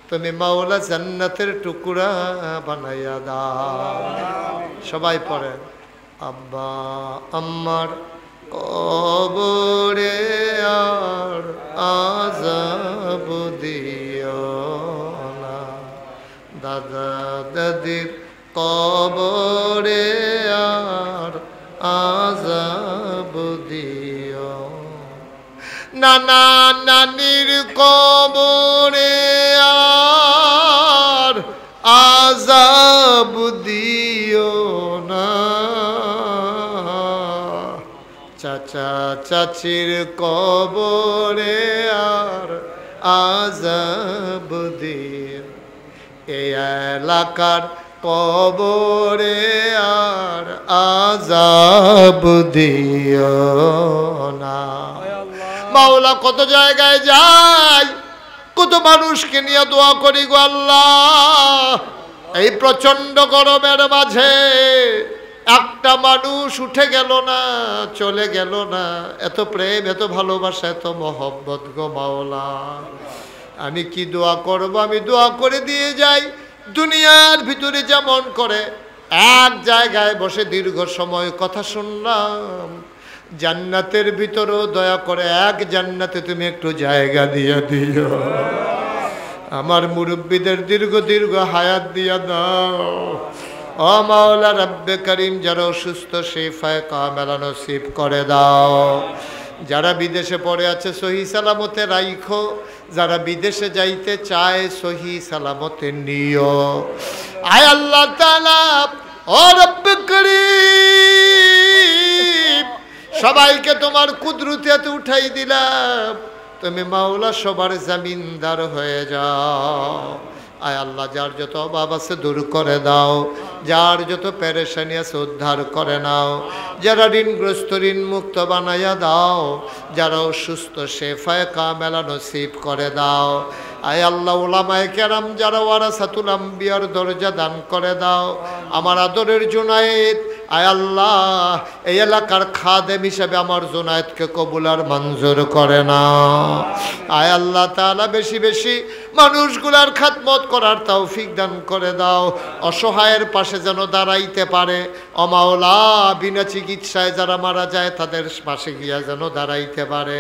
তুমি মাওলা জান্নাতের টুকরা বানাইয়া দাও। সবাই পড়েন, আব্বা আম্মার কবরে আর আযাব দিও না, দাদা দাদির কবরে আর আযাব দিও, নানা নানির কবরে আর আযাব দিও না, চাচা চাচির কবরে আর আযাব দিও, এই এলাকার কবরে আর আযাব দিও না। মাওলা কত জায়গায় যাই, কত মানুষকে নিয়ে দোয়া করি গো আল্লাহ। এই প্রচন্ড গরমের মাঝে একটা মানুষ উঠে গেল না, চলে গেল না। এত প্রেম, এত ভালোবাসা, এত মহব্বত গো মাওলা। আমি কি দোয়া করব? আমি দোয়া করে দিয়ে যাই। দুনিয়ার ভিতরে যেমন করে এক জায়গায় বসে দীর্ঘ সময় কথা শুনলাম, জান্নাতের ভিতরেও দয়া করে এক জান্নাতে তুমি একটু জায়গা দিয়ে দিও। আমার মুরব্বীদের দীর্ঘ দীর্ঘ হায়াত দিয়া দাও। ও মাওলা রব্বে করিম, যারা অসুস্থ শিফায়ে কামেলা নসিব করে দাও। যারা বিদেশে পড়ে আছে সহি সালামতে রাইখো, যারা বিদেশে যাইতে চায় সহি সালামতে নিও। আয় আল্লাহ তাআলা, ও রব্বে করিম, সবাইকে তোমার কুদরতে উঠাই দিলাম, তুমি মাওলা সবার জামিনদার হয়ে যাও। আয় আল্লাহ, যার যত অভাব আছে দূর করে দাও, যার যত পেরেশানি আছে উদ্ধার করে নাও, যারা ঋণগ্রস্ত ঋণ মুক্ত বানাইয়া দাও, যারা অসুস্থ শেফায়ে কামেলা নসিব করে দাও। আয় আল্লাহ, উলামায়ে কেরাম যারা ওয়ারাসাতুল আম্বিয়ার দরজা দান করে দাও। আমার আদরের জুনায়েদ, আয় আল্লাহ এই এলাকার খাদেম হিসেবে আমার জুনায়েদকে কবুল আর মঞ্জুর করে না। আয় আল্লাহ তাআলা বেশি বেশি মানুষগুলার খেদমত করার তৌফিক দান করে দাও। অসহায়ের পাশে যেন দাঁড়াইতে পারে। ও মাওলা বিনা চিকিৎসায় যারা মারা যায় তাদের পাশে গিয়া যেন দাঁড়াইতে পারে।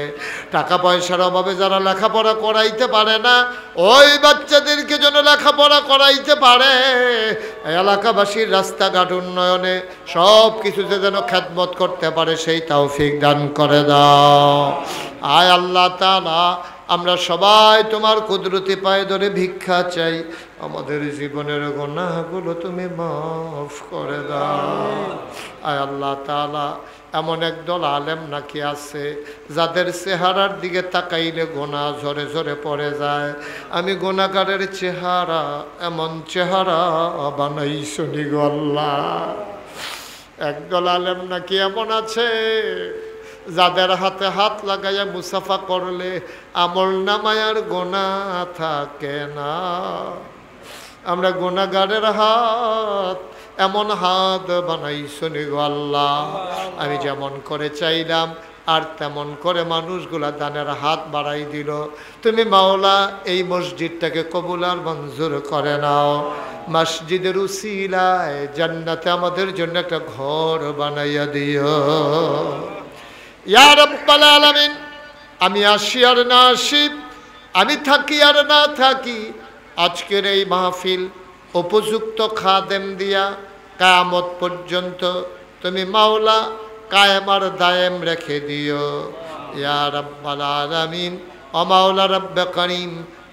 টাকা পয়সার অভাবে যারা লেখাপড়া করাইতে পারে না ওই বাচ্চাদেরকে যেন লেখাপড়া করাইতে পারে। এলাকাবাসীর রাস্তাঘাট উন্নয়নে সব কিছুতে যেন খেদমত করতে পারে সেই তৌফিক দান করে দাও। আয় আল্লাহ তাআলা আমরা সবাই তোমার কুদরতি পায়ে ধরে ভিক্ষা চাই। আমাদের জীবনের গুনাহগুলো তুমি মাফ করে দাও। আয় আল্লাহ তাআলা এমন একদল আলেম নাকি আছে যাদের চেহারার দিকে তাকাইলে গোনা ঝরে ঝরে পড়ে যায়। আমি গুনাহগারের চেহারা এমন চেহারা বানাইছো নি গো আল্লাহ। একদল আলেম নাকি এমন আছে যাদের হাতে হাত লাগাইয়া মুসাফা করলে আমল নামায়ার গোনা থাকে না। আমরা গুনাহগারের হাত এমন হাত বানাইছো নি গো আল্লাহ। আমি যেমন করে চাইলাম আর তেমন করে মানুষগুলা দানের হাত বাড়াই দিল। তুমি মাওলা এই মসজিদটাকে কবুল আর মঞ্জুর করে নাও। মসজিদের উসিলায় জান্নাতে আমাদের জন্য একটা ঘর বানাইয়া দিও ইয়া রাব্বাল আলামিন। আমি আসি আর না আসি, আমি থাকি আর না থাকি, আজকের এই মাহফিল উপযুক্ত খাদেম দিয়া কিয়ামত পর্যন্ত তুমি মাওলা কায়েম আর দায়েম রেখে দিও ইয়া রাব্বাল আলামিন। ও মাওলা রব্বে করিম,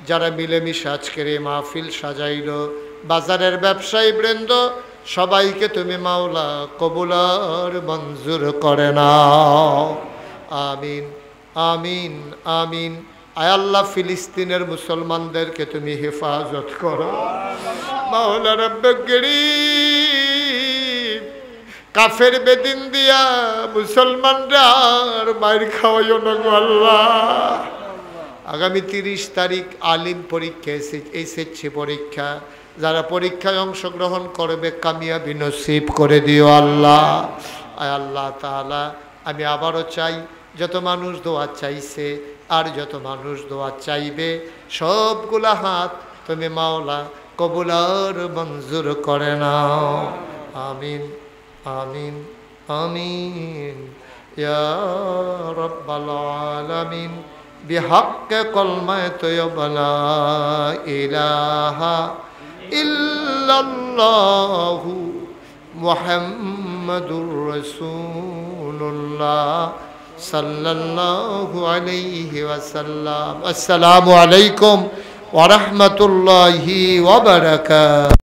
যারা মিলেমিশে আজকের এই মাহফিল সাজাইল, বাজারের ব্যবসায়ী বৃন্দ সবাইকে তুমি মাওলা কবুল আর মঞ্জুর করে নাও। আমিন আমিন আমিন। আয় আল্লাহ ফিলিস্তিনের মুসলমানদেরকে তুমি হেফাজত করো মাওলা রব্বে করিম। কাফের বেদিন দিয়া মুসলমানরা আর মাইর খাওয়াইও না গো আল্লাহ। আগামী 30 তারিখ আলিম পরীক্ষা, SSC পরীক্ষা, যারা পরীক্ষায় অংশগ্রহণ করবে কামিয়াবি নসিব করে দিও আল্লাহ। আয় আল্লাহ তাআলা আমি আবারও চাই যত মানুষ দোয়া চাইছে আর যত মানুষ দোয়া চাইবে সবগুলা হাত তুমি মাওলা কবুল আর মঞ্জুর করে নাও। আমিন আমিন আমিন ইয়া রাব্বাল আলামিন। বিহাক্কে কলমায়ে তয়্যিবা লা ইলাহা ইল্লাল্লাহু মুহাম্মাদুর রাসূলুল্লাহ সাল্লাল্লাহু আলাইহি ওয়াসাল্লাম। আসসালামু আলাইকুম ওয়া রাহমাতুল্লাহি ওয়া বারাকাতুহু।